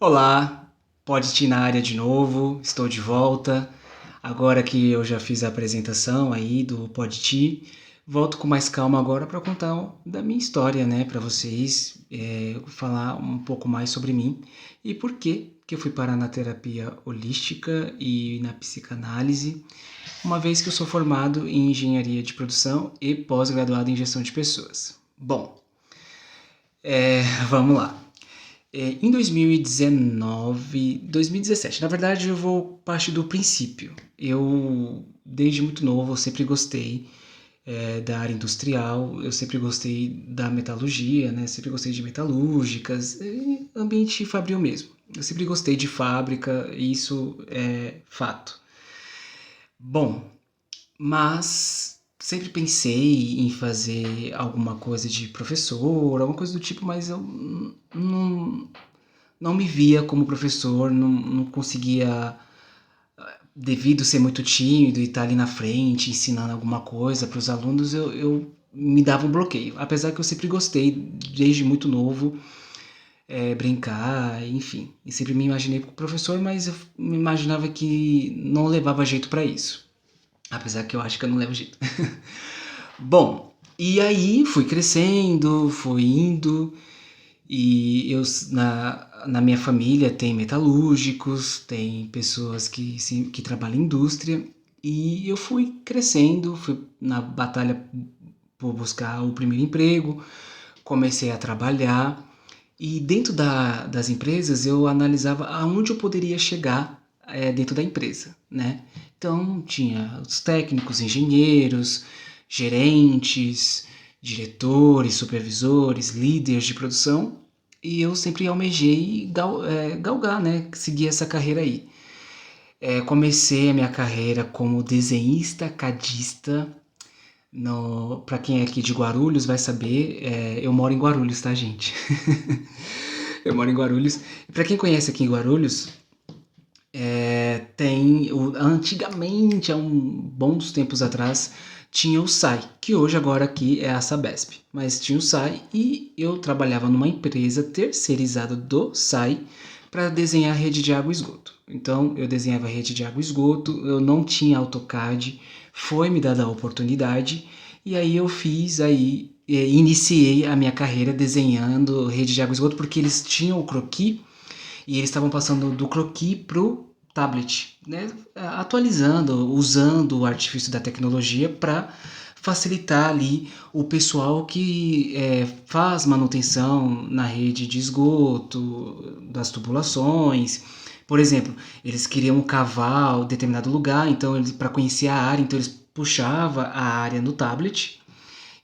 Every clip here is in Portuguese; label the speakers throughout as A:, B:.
A: Olá, pode ir na área de novo, estou de volta. Agora que eu já fiz a apresentação aí do Podti, volto com mais calma agora para contar da minha história, né, para vocês, falar um pouco mais sobre mim e por que eu fui parar na terapia holística e na psicanálise, uma vez que eu sou formado em engenharia de produção e pós-graduado em gestão de pessoas. Bom, vamos lá. Em 2019, 2017, na verdade eu vou partir do princípio. Eu, desde muito novo, eu sempre gostei da área industrial, eu sempre gostei da metalurgia, né? Sempre gostei de metalúrgicas, ambiente fabril mesmo. Eu sempre gostei de fábrica, isso é fato. Bom, mas sempre pensei em fazer alguma coisa de professor, alguma coisa do tipo, mas eu não me via como professor, não conseguia, devido ser muito tímido e estar ali na frente ensinando alguma coisa para os alunos, eu me dava um bloqueio. Apesar que eu sempre gostei, desde muito novo, brincar, enfim. E sempre me imaginei como professor, mas eu me imaginava que não levava jeito para isso. Apesar que eu acho que eu não levo jeito. Bom, e aí fui crescendo, fui indo, e na minha família tem metalúrgicos, tem pessoas que trabalham em indústria, e eu fui crescendo, fui na batalha por buscar o primeiro emprego, comecei a trabalhar, e dentro das empresas eu analisava aonde eu poderia chegar dentro da empresa, né? Então tinha os técnicos, engenheiros, gerentes, diretores, supervisores, líderes de produção, e eu sempre almejei galgar, né? Seguir essa carreira aí. Comecei a minha carreira como desenhista, cadista. Para quem é aqui de Guarulhos vai saber, eu moro em Guarulhos, tá, gente? Eu moro em Guarulhos. E para quem conhece aqui em Guarulhos, antigamente, há bons tempos atrás, tinha o SAI, que hoje agora aqui é a Sabesp. Mas tinha o SAI e eu trabalhava numa empresa terceirizada do SAI para desenhar a rede de água e esgoto. Então eu desenhava a rede de água e esgoto, eu não tinha AutoCAD, foi me dada a oportunidade e aí eu iniciei a minha carreira desenhando rede de água e esgoto porque eles tinham o croquis e eles estavam passando do croquis pro tablet, né? Atualizando, usando o artifício da tecnologia para facilitar ali o pessoal que faz manutenção na rede de esgoto, das tubulações. Por exemplo, eles queriam cavar determinado lugar, então para conhecer a área, então eles puxava a área no tablet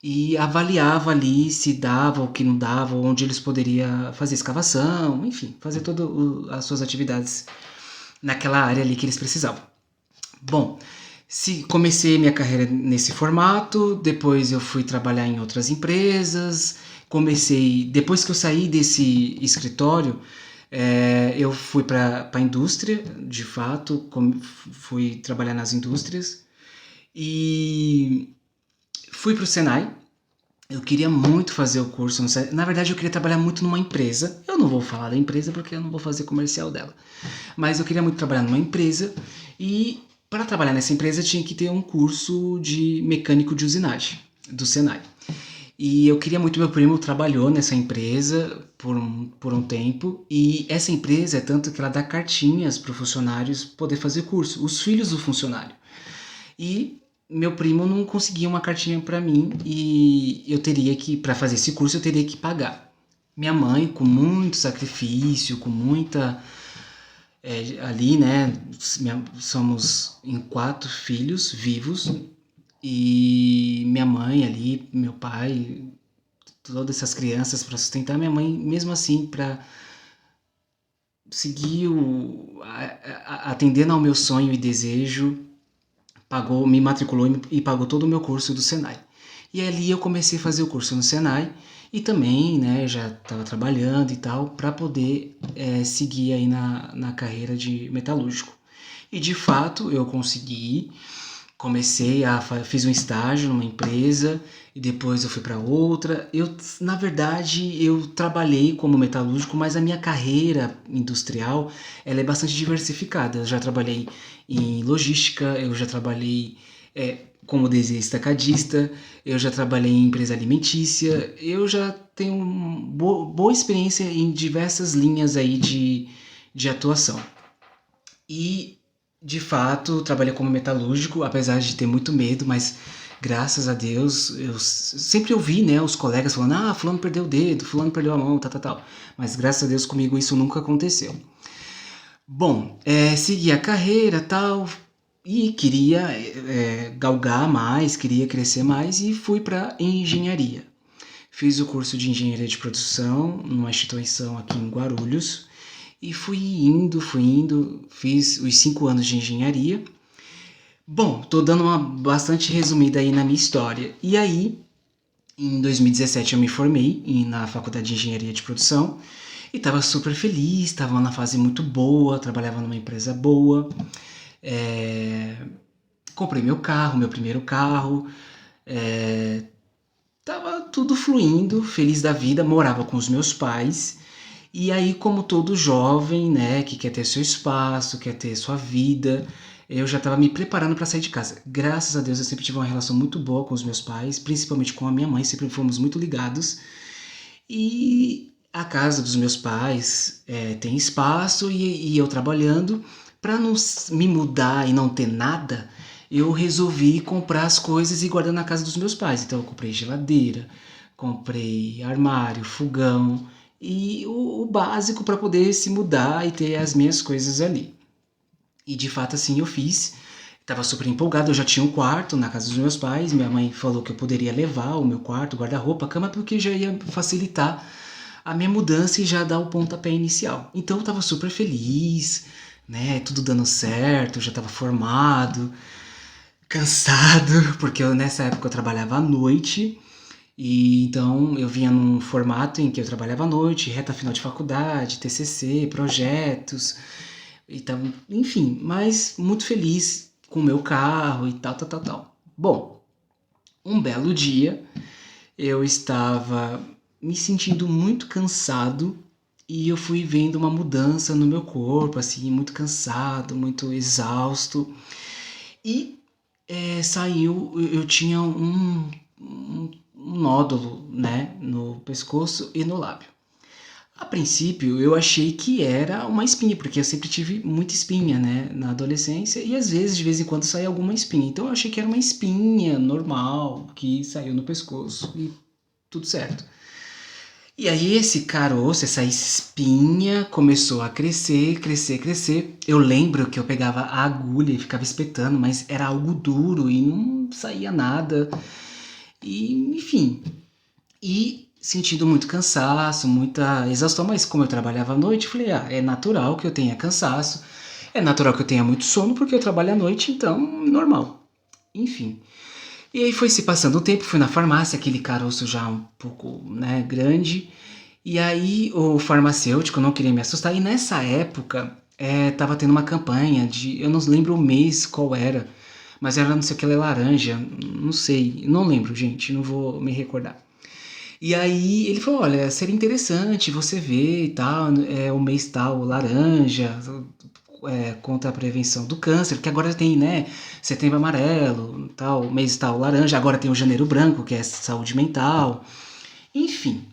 A: e avaliava ali se dava ou que não dava, onde eles poderiam fazer escavação, enfim, fazer todas as suas atividades naquela área ali que eles precisavam. Bom, se comecei minha carreira nesse formato, depois eu fui trabalhar em outras empresas, depois que eu saí desse escritório, eu fui para a indústria, de fato, fui trabalhar nas indústrias e fui para o Senai. Eu queria muito fazer o curso no Senai. Na verdade, eu queria trabalhar muito numa empresa. Eu não vou falar da empresa porque eu não vou fazer comercial dela. Mas eu queria muito trabalhar numa empresa e para trabalhar nessa empresa tinha que ter um curso de mecânico de usinagem do Senai. E eu queria muito, meu primo trabalhou nessa empresa por um tempo, e essa empresa é tanto que ela dá cartinhas para os funcionários poder fazer curso, os filhos do funcionário. E meu primo não conseguia uma cartinha para mim e eu teria que, para fazer esse curso, eu teria que pagar. Minha mãe, com muito sacrifício, com muita ali, né? Somos em 4 filhos vivos e minha mãe ali, meu pai, todas essas crianças para sustentar minha mãe, mesmo assim, para seguir atendendo ao meu sonho e desejo, pagou, me matriculou e pagou todo o meu curso do Senai. E ali eu comecei a fazer o curso no Senai e também, né, já estava trabalhando e tal, para poder seguir aí na carreira de metalúrgico. E de fato eu consegui, Fiz um estágio numa empresa e depois eu fui para outra. Na verdade, eu trabalhei como metalúrgico, mas a minha carreira industrial, ela é bastante diversificada. Eu já trabalhei em logística, eu já trabalhei como desenhista estacadista, eu já trabalhei em empresa alimentícia, eu já tenho boa experiência em diversas linhas aí de atuação. E, de fato, trabalhei como metalúrgico, apesar de ter muito medo, mas graças a Deus, eu sempre ouvi, né, os colegas falando, fulano perdeu o dedo, fulano perdeu a mão, tal, tal, tal. Mas graças a Deus comigo isso nunca aconteceu. Bom, segui a carreira, tal, e queria galgar mais, queria crescer mais e fui para engenharia. Fiz o curso de engenharia de produção numa instituição aqui em Guarulhos e fui indo, fiz os 5 anos de engenharia. Bom, tô dando uma bastante resumida aí na minha história. E aí, em 2017 eu me formei na faculdade de engenharia de produção e estava super feliz, estava na fase muito boa, trabalhava numa empresa boa. É, Comprei meu carro, meu primeiro carro, é, tava tudo fluindo, feliz da vida, morava com os meus pais. E aí, como todo jovem, né, que quer ter seu espaço, quer ter sua vida, eu já estava me preparando para sair de casa. Graças a Deus eu sempre tive uma relação muito boa com os meus pais, principalmente com a minha mãe, sempre fomos muito ligados. E a casa dos meus pais tem espaço e eu trabalhando. Para não me mudar e não ter nada, eu resolvi comprar as coisas e guardar na casa dos meus pais. Então eu comprei geladeira, comprei armário, fogão e o básico para poder se mudar e ter as minhas coisas ali. E de fato assim eu fiz. Tava super empolgado, eu já tinha um quarto na casa dos meus pais. Minha mãe falou que eu poderia levar o meu quarto, guarda-roupa, cama, porque já ia facilitar a minha mudança e já dar o pontapé inicial. Então eu tava super feliz, né? Tudo dando certo, eu já tava formado, cansado, porque nessa época eu trabalhava à noite. E então eu vinha num formato em que eu trabalhava à noite, reta final de faculdade, TCC, projetos, então, enfim, mas muito feliz com o meu carro e tal, tal, tal, tal. Bom, um belo dia eu estava me sentindo muito cansado e eu fui vendo uma mudança no meu corpo, assim, muito cansado, muito exausto. E eu tinha um nódulo, né, no pescoço e no lábio. A princípio, eu achei que era uma espinha, porque eu sempre tive muita espinha, né, na adolescência, e às vezes, de vez em quando, saía alguma espinha. Então eu achei que era uma espinha normal, que saiu no pescoço, e tudo certo. E aí esse caroço, essa espinha começou a crescer, crescer, crescer. Eu lembro que eu pegava a agulha e ficava espetando, mas era algo duro e não saía nada. E, enfim, e sentindo muito cansaço, muita exaustão, mas como eu trabalhava à noite, eu falei, é natural que eu tenha cansaço, é natural que eu tenha muito sono, porque eu trabalho à noite, então, normal. Enfim. E aí foi se passando o tempo, fui na farmácia, aquele caroço já um pouco, né, grande, e aí o farmacêutico não queria me assustar, e nessa época tava tendo uma campanha de, eu não lembro o mês qual era, mas era não sei o que, laranja, não sei, não lembro, gente, não vou me recordar. E aí ele falou, olha, seria interessante você ver e tal, o mês tal laranja, contra a prevenção do câncer, que agora tem, né, setembro amarelo, tal, mês tal laranja, agora tem o janeiro branco, que é saúde mental, enfim.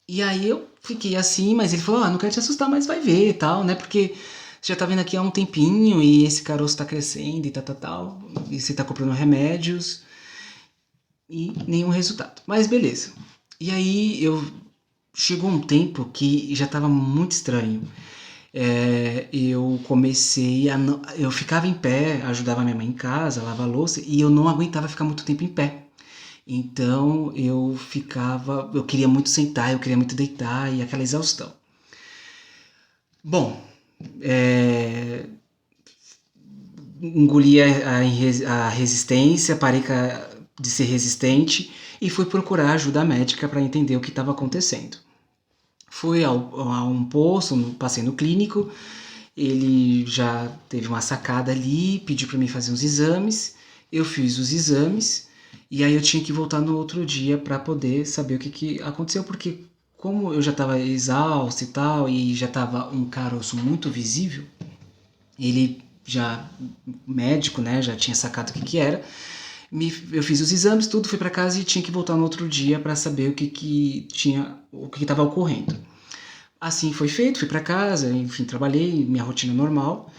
A: E aí eu fiquei assim, mas ele falou, não quero te assustar, mas vai ver e tal, né, porque você já tá vendo aqui há um tempinho e esse caroço tá crescendo e tal, tal, tal, e você tá comprando remédios e nenhum resultado. Mas beleza. E aí chegou um tempo que já estava muito estranho. Eu comecei a eu ficava em pé, ajudava minha mãe em casa, lavar louça e eu não aguentava ficar muito tempo em pé. Então eu queria muito sentar, eu queria muito deitar e aquela exaustão. Bom, é, engoli a resistência, parei de ser resistente e fui procurar ajuda médica para entender o que estava acontecendo. Fui a um posto, passei no clínico, ele já teve uma sacada ali, pediu para mim fazer uns exames Eu fiz os exames e aí eu tinha que voltar no outro dia para poder saber o que que aconteceu, porque como eu já estava exausto e tal, e já estava um caroço muito visível, ele já, médico, né, já tinha sacado o que que era. Eu fiz os exames, tudo, fui para casa e tinha que voltar no outro dia para saber o que estava ocorrendo. Assim foi feito, fui para casa, enfim, trabalhei, minha rotina normal.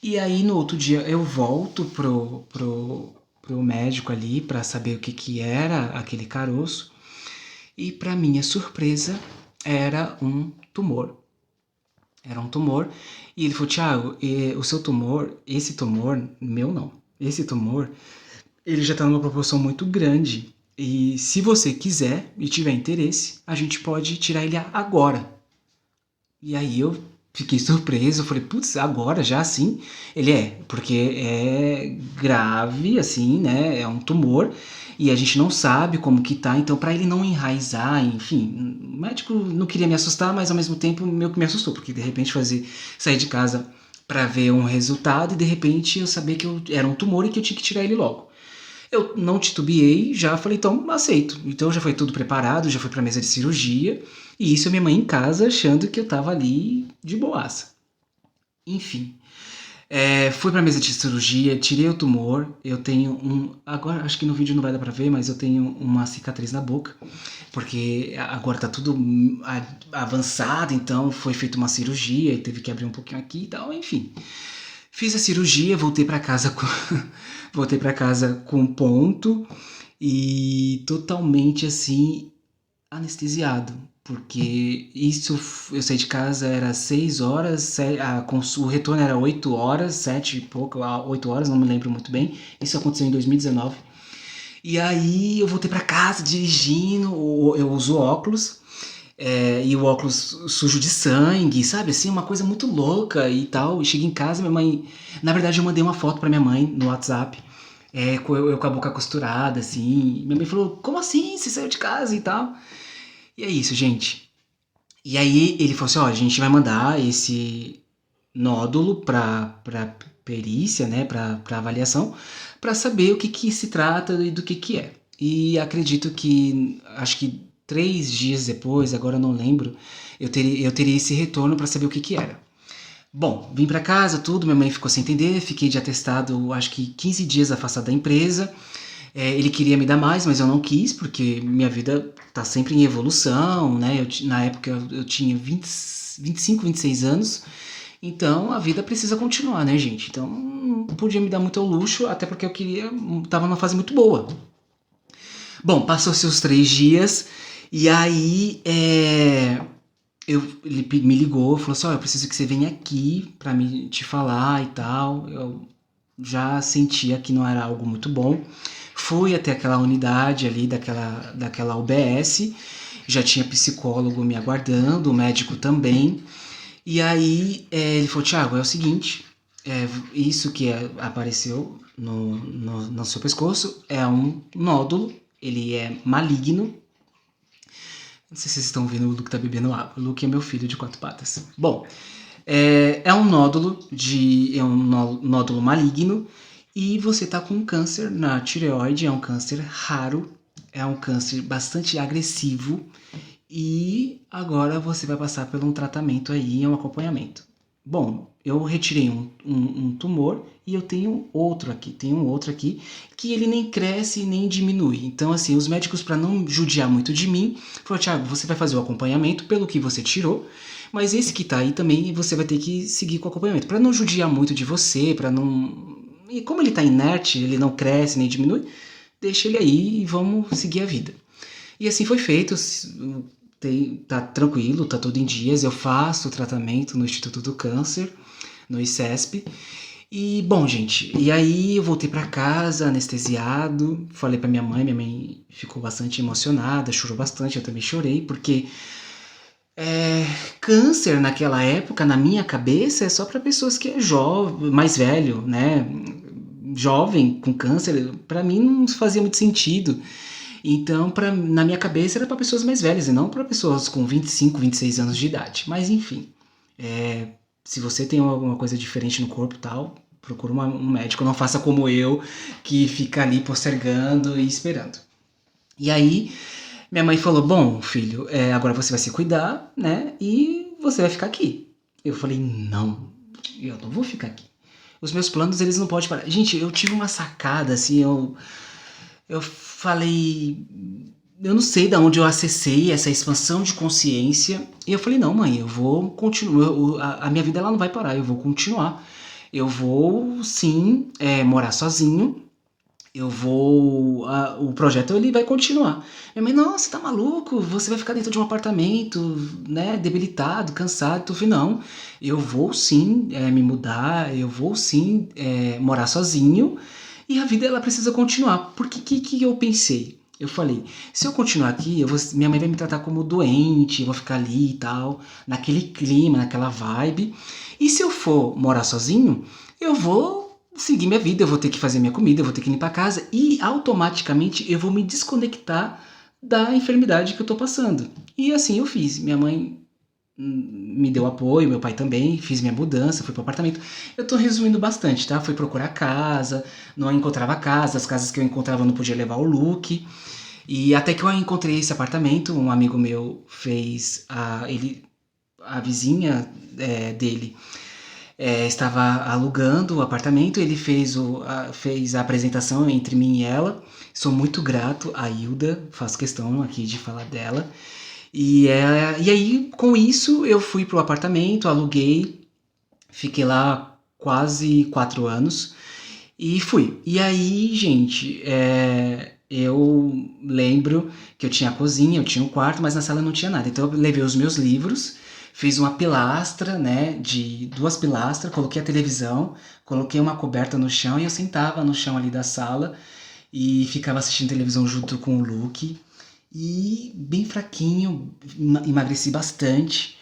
A: E aí no outro dia eu volto pro médico ali para saber o que que era aquele caroço. E para minha surpresa, era um tumor. Era um tumor. E ele falou: Thiago, o seu tumor, esse tumor, meu não. Esse tumor, ele já está numa proporção muito grande. E se você quiser e tiver interesse, a gente pode tirar ele agora. E aí eu fiquei surpreso, eu falei, putz, agora já assim? Ele porque é grave, assim, né? É um tumor e a gente não sabe como que tá, então para ele não enraizar, enfim, o médico não queria me assustar, mas ao mesmo tempo meio que me assustou, porque de repente sair de casa para ver um resultado e de repente eu sabia que era um tumor e que eu tinha que tirar ele logo. Eu não titubeei, já falei, então aceito. Então já foi tudo preparado, já fui pra mesa de cirurgia. E isso minha mãe em casa achando que eu tava ali de boaça. Enfim, fui pra mesa de cirurgia, tirei o tumor. Eu tenho agora acho que no vídeo não vai dar pra ver, mas eu tenho uma cicatriz na boca. Porque agora tá tudo avançado, então foi feita uma cirurgia e teve que abrir um pouquinho aqui e tal, enfim. Fiz a cirurgia, voltei para casa com voltei para casa com ponto e totalmente assim anestesiado, porque isso eu saí de casa era 6 horas, o retorno era 8 horas, 7 e pouco, 8 horas, não me lembro muito bem. Isso aconteceu em 2019. E aí eu voltei para casa dirigindo, eu uso óculos, e o óculos sujo de sangue, sabe? Assim, uma coisa muito louca e tal. E cheguei em casa, minha mãe. Na verdade, eu mandei uma foto pra minha mãe no WhatsApp, eu com a boca costurada, assim. Minha mãe falou: Como assim? Você saiu de casa e tal? E é isso, gente. E aí ele falou assim: Ó, a gente vai mandar esse nódulo pra perícia, né? Pra avaliação, pra saber o que que se trata e do que é. E acredito que, acho que 3 dias depois, agora eu não lembro, eu teria esse retorno para saber o que que era. Bom, vim para casa, tudo, minha mãe ficou sem entender, fiquei de atestado, acho que 15 dias afastado da empresa. Ele queria me dar mais, mas eu não quis, porque minha vida tá sempre em evolução, né? Na época eu tinha 25, 26 anos, então a vida precisa continuar, né, gente? Então não podia me dar muito ao luxo, até porque eu queria, tava numa fase muito boa. Bom, passou-se os 3 dias e aí ele me ligou, falou assim, ó, eu preciso que você venha aqui pra me te falar e tal. Eu já sentia que não era algo muito bom. Fui até aquela unidade ali daquela UBS, já tinha psicólogo me aguardando, o médico também. E aí ele falou, Thiago, é o seguinte, isso que apareceu no seu pescoço é um nódulo, ele é maligno. Não sei se vocês estão vendo o Luke tá bebendo água. O Luke é meu filho de 4 patas. Bom, é um nódulo maligno e você tá com um câncer na tireoide, é um câncer raro, é um câncer bastante agressivo e agora você vai passar por um tratamento aí, um acompanhamento. Bom, eu retirei um tumor e eu tenho outro aqui, que ele nem cresce nem diminui. Então, assim, os médicos, para não judiar muito de mim, falaram, Thiago, você vai fazer o acompanhamento pelo que você tirou, mas esse que tá aí também você vai ter que seguir com o acompanhamento. Para não judiar muito de você, para não. E como ele tá inerte, ele não cresce nem diminui, deixa ele aí e vamos seguir a vida. E assim foi feito, tá tranquilo, tá tudo em dias. Eu faço o tratamento no Instituto do Câncer, no ICESP. E bom, gente, e aí eu voltei para casa anestesiado, falei para minha mãe ficou bastante emocionada, chorou bastante, eu também chorei, porque câncer naquela época, na minha cabeça, é só para pessoas que é jovem, mais velho, né? Jovem com câncer, para mim não fazia muito sentido. Então, na minha cabeça, era para pessoas mais velhas e não para pessoas com 25, 26 anos de idade. Mas, enfim, se você tem alguma coisa diferente no corpo e tal, procura um médico, não faça como eu, que fica ali postergando e esperando. E aí, minha mãe falou, bom, filho, agora você vai se cuidar, né, e você vai ficar aqui. Eu falei, não, eu não vou ficar aqui. Os meus planos, eles não podem parar. Gente, eu tive uma sacada, assim, eu falei, eu não sei de onde eu acessei essa expansão de consciência. E eu falei, não, mãe, eu vou continuar. A minha vida ela não vai parar, eu vou continuar. Eu vou, sim, morar sozinho. Eu vou. O projeto ele vai continuar. Minha mãe, nossa, você tá maluco? Você vai ficar dentro de um apartamento, né? Debilitado, cansado. Eu falei, não, eu vou sim me mudar, eu vou sim morar sozinho. E a vida ela precisa continuar. Porque que eu pensei? Eu falei, se eu continuar aqui, minha mãe vai me tratar como doente, eu vou ficar ali e tal, naquele clima, naquela vibe. E se eu for morar sozinho, eu vou seguir minha vida, eu vou ter que fazer minha comida, eu vou ter que limpar a casa e automaticamente eu vou me desconectar da enfermidade que eu tô passando. E assim eu fiz. Minha mãe me deu apoio, meu pai também, fiz minha mudança, fui pro apartamento. Eu tô resumindo bastante, tá? Fui procurar casa, não encontrava casa, as casas que eu encontrava eu não podia levar o look. E até que eu encontrei esse apartamento, um amigo meu fez a vizinha dele estava alugando o apartamento, ele fez a apresentação entre mim e ela. Sou muito grato à Hilda, faço questão aqui de falar dela. E aí, com isso, eu fui pro apartamento, aluguei, fiquei lá quase 4 anos e fui. E aí, gente, eu lembro que eu tinha a cozinha, eu tinha um quarto, mas na sala não tinha nada. Então eu levei os meus livros, fiz uma pilastra, né, de 2 pilastras, coloquei a televisão, coloquei uma coberta no chão e eu sentava no chão ali da sala e ficava assistindo televisão junto com o Luke. E bem fraquinho, emagreci bastante.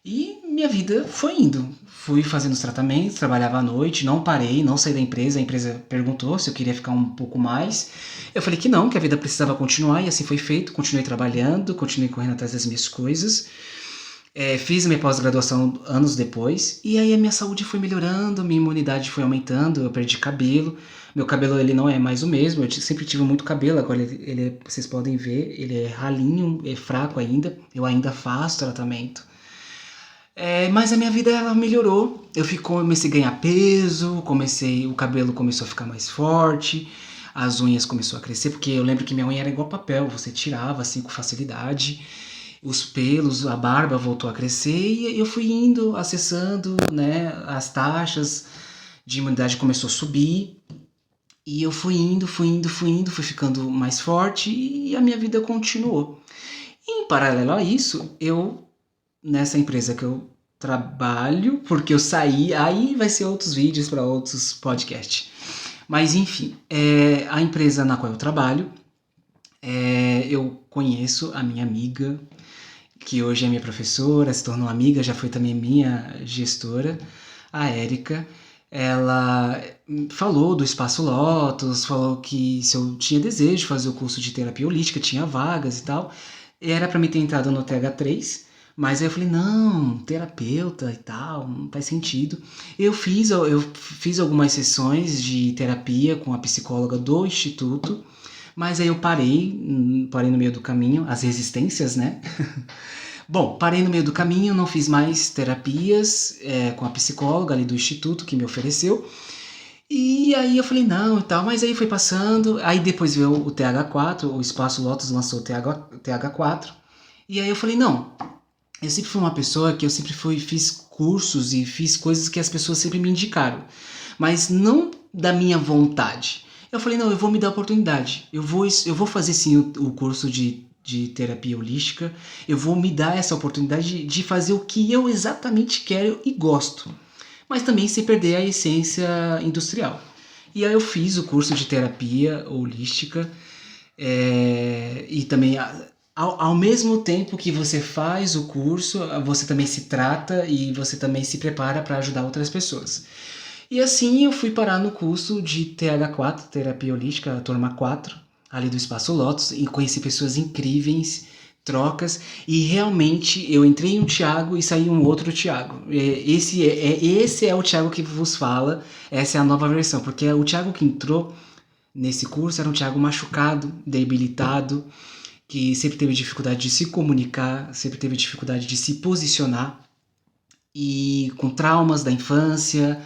A: E minha vida foi indo. Fui fazendo os tratamentos, trabalhava à noite, não parei, não saí da empresa. A empresa perguntou se eu queria ficar um pouco mais. Eu falei que não, que a vida precisava continuar e assim foi feito. Continuei trabalhando, continuei correndo atrás das minhas coisas. Fiz minha pós-graduação anos depois e aí a minha saúde foi melhorando, minha imunidade foi aumentando, eu perdi cabelo. Meu cabelo ele não é mais o mesmo, sempre tive muito cabelo, agora vocês podem ver, ele é ralinho, é fraco ainda, eu ainda faço tratamento. Mas a minha vida ela melhorou. Comecei a ganhar peso, o cabelo começou a ficar mais forte, as unhas começou a crescer, porque eu lembro que minha unha era igual papel, você tirava assim com facilidade. Os pelos, a barba voltou a crescer e eu fui indo, acessando, né, as taxas de imunidade começou a subir. E eu fui indo, fui ficando mais forte e a minha vida continuou. Em paralelo a isso, nessa empresa que eu trabalho, porque eu saí, aí vai ser outros vídeos para outros podcasts. Mas enfim, a empresa na qual eu trabalho, eu conheço a minha amiga, que hoje é minha professora, se tornou amiga, já foi também minha gestora, a Érica. Ela falou do Espaço Lotus, falou que se eu tinha desejo de fazer o curso de terapia holística, tinha vagas e tal. Era para me ter entrado no TH3, mas aí eu falei, não, terapeuta e tal, não faz sentido. Eu fiz algumas sessões de terapia com a psicóloga do Instituto, mas aí eu parei no meio do caminho, as resistências, né? Bom, parei no meio do caminho, não fiz mais terapias com a psicóloga ali do Instituto que me ofereceu. E aí eu falei, não e tal, mas aí foi passando. Aí depois veio o TH4, o Espaço Lotus lançou o TH4. E aí eu falei, não, eu sempre fui uma pessoa que fiz cursos e fiz coisas que as pessoas sempre me indicaram, mas não da minha vontade. Eu falei, não, eu vou me dar a oportunidade. Eu vou fazer sim o curso de terapia holística. Eu vou me dar essa oportunidade de fazer o que eu exatamente quero e gosto, mas também sem perder a essência industrial. E aí eu fiz o curso de terapia holística e também ao mesmo tempo que você faz o curso, você também se trata e você também se prepara para ajudar outras pessoas. E assim eu fui parar no curso de TH4, Terapia Holística, turma 4, ali do Espaço Lotus, e conheci pessoas incríveis, trocas, e realmente eu entrei em um Thiago e saí um outro Thiago. Esse é o Thiago que vos fala, essa é a nova versão, porque o Thiago que entrou nesse curso era um Thiago machucado, debilitado, que sempre teve dificuldade de se comunicar, sempre teve dificuldade de se posicionar, e com traumas da infância,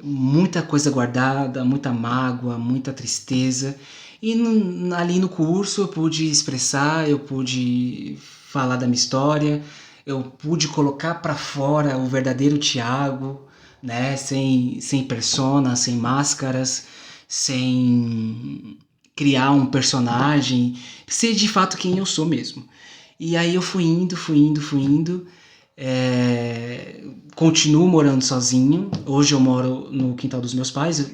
A: muita coisa guardada, muita mágoa, muita tristeza. E ali no curso eu pude expressar, eu pude falar da minha história, eu pude colocar para fora o verdadeiro Thiago, né? Sem persona, sem máscaras, sem criar um personagem, ser de fato quem eu sou mesmo. E aí eu fui indo. Continuo morando sozinho. Hoje eu moro no quintal dos meus pais.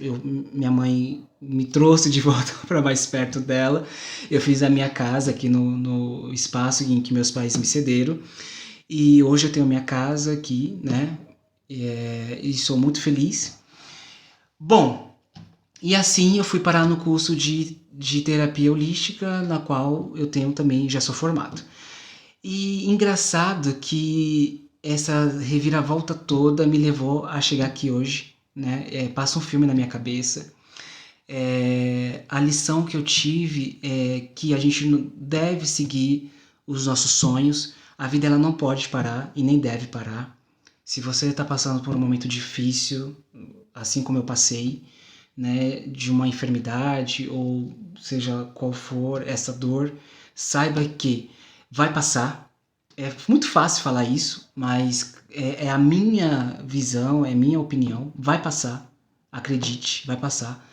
A: Minha mãe me trouxe de volta para mais perto dela. Eu fiz a minha casa aqui no espaço em que meus pais me cederam. E hoje eu tenho minha casa aqui, né? E sou muito feliz. Bom, e assim eu fui parar no curso de terapia holística, na qual eu tenho também, já sou formado. E engraçado que essa reviravolta toda me levou a chegar aqui hoje, né? Passa um filme na minha cabeça. A lição que eu tive é que a gente não deve seguir os nossos sonhos. A vida ela não pode parar e nem deve parar. Se você está passando por um momento difícil, assim como eu passei, né, de uma enfermidade ou seja qual for essa dor, saiba que vai passar. É muito fácil falar isso, mas é a minha visão, é a minha opinião. Vai passar, acredite, vai passar.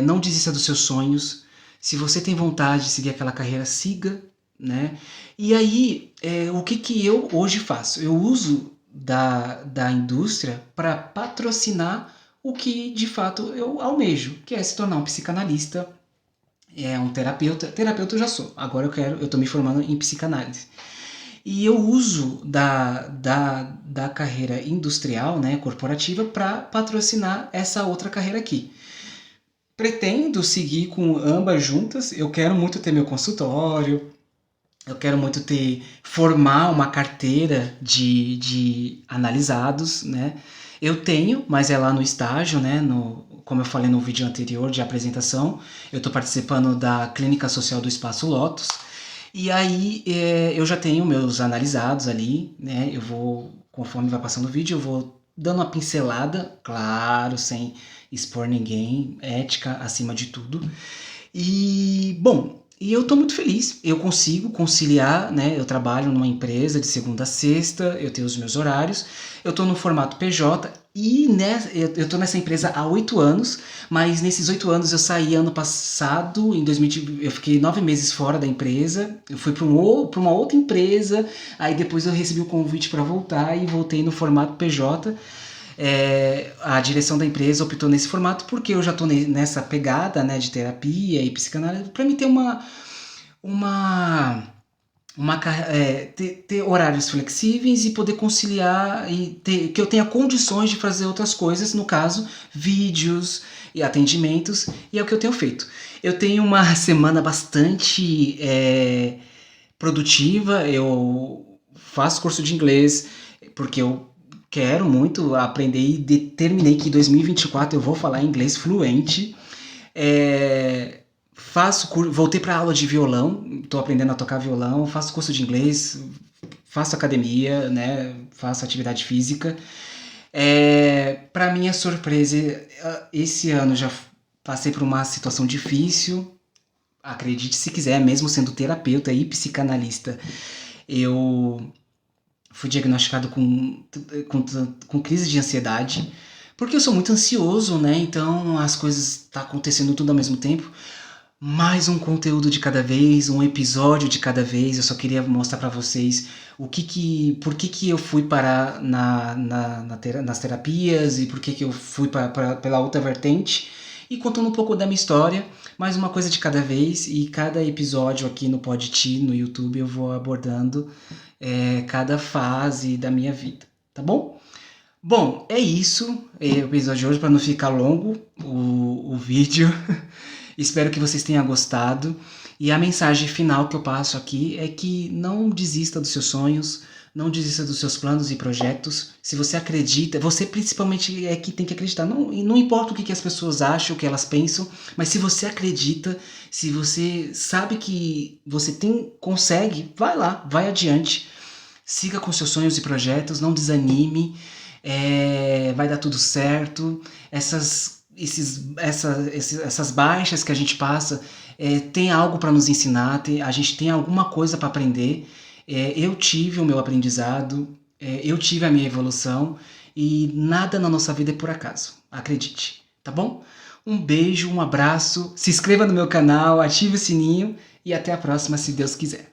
A: Não desista dos seus sonhos. Se você tem vontade de seguir aquela carreira, siga, né? E aí, o que eu hoje faço? Eu uso da indústria para patrocinar o que de fato eu almejo, que é se tornar um psicanalista, um terapeuta. Terapeuta eu já sou, agora eu tô me formando em psicanálise. E eu uso da carreira industrial, né, corporativa, para patrocinar essa outra carreira aqui. Pretendo seguir com ambas juntas. Eu quero muito ter meu consultório, eu quero muito formar uma carteira de analisados, né? Eu tenho, mas é lá no estágio, né? Como eu falei no vídeo anterior de apresentação, eu estou participando da Clínica Social do Espaço Lotus. E aí eu já tenho meus analisados ali, né? Eu vou, conforme vai passando o vídeo, eu vou dando uma pincelada, claro, sem expor ninguém, ética acima de tudo. E, bom, eu tô muito feliz, eu consigo conciliar, né? Eu trabalho numa empresa de segunda a sexta, eu tenho os meus horários, eu tô no formato PJ e eu tô nessa empresa há 8 anos, mas nesses 8 anos eu saí ano passado, em 2020, eu fiquei 9 meses fora da empresa, eu fui para uma outra empresa, aí depois eu recebi o convite para voltar e voltei no formato PJ. A direção da empresa optou nesse formato porque eu já estou nessa pegada, né, de terapia e psicanálise para mim ter ter horários flexíveis e poder conciliar e que eu tenha condições de fazer outras coisas, no caso, vídeos e atendimentos, e é o que eu tenho feito. Eu tenho uma semana bastante produtiva, eu faço curso de inglês porque eu quero muito aprender e determinei que em 2024 eu vou falar inglês fluente. Voltei para aula de violão, estou aprendendo a tocar violão, faço curso de inglês, faço academia, né, faço atividade física. Para minha surpresa, esse ano já passei por uma situação difícil, acredite se quiser, mesmo sendo terapeuta e psicanalista, eu fui diagnosticado com crise de ansiedade, porque eu sou muito ansioso, né? Então as coisas estão acontecendo tudo ao mesmo tempo. Mais um conteúdo de cada vez, um episódio de cada vez. Eu só queria mostrar para vocês por que eu fui parar nas terapias e por que eu fui pela outra vertente. E contando um pouco da minha história, mais uma coisa de cada vez. E cada episódio aqui no Podti, no YouTube, eu vou abordando cada fase da minha vida, tá bom? Bom, é isso. O episódio de hoje, para não ficar longo o vídeo. Espero que vocês tenham gostado. E a mensagem final que eu passo aqui é que não desista dos seus sonhos, não desista dos seus planos e projetos. Se você acredita, você principalmente é que tem que acreditar. Não importa o que as pessoas acham, o que elas pensam, mas se você acredita, se você sabe que você consegue, vai lá, vai adiante. Siga com seus sonhos e projetos, não desanime, vai dar tudo certo. Essas baixas que a gente passa, tem algo para nos ensinar, a gente tem alguma coisa para aprender. Eu tive o meu aprendizado, eu tive a minha evolução e nada na nossa vida é por acaso, acredite, tá bom? Um beijo, um abraço, se inscreva no meu canal, ative o sininho e até a próxima, se Deus quiser.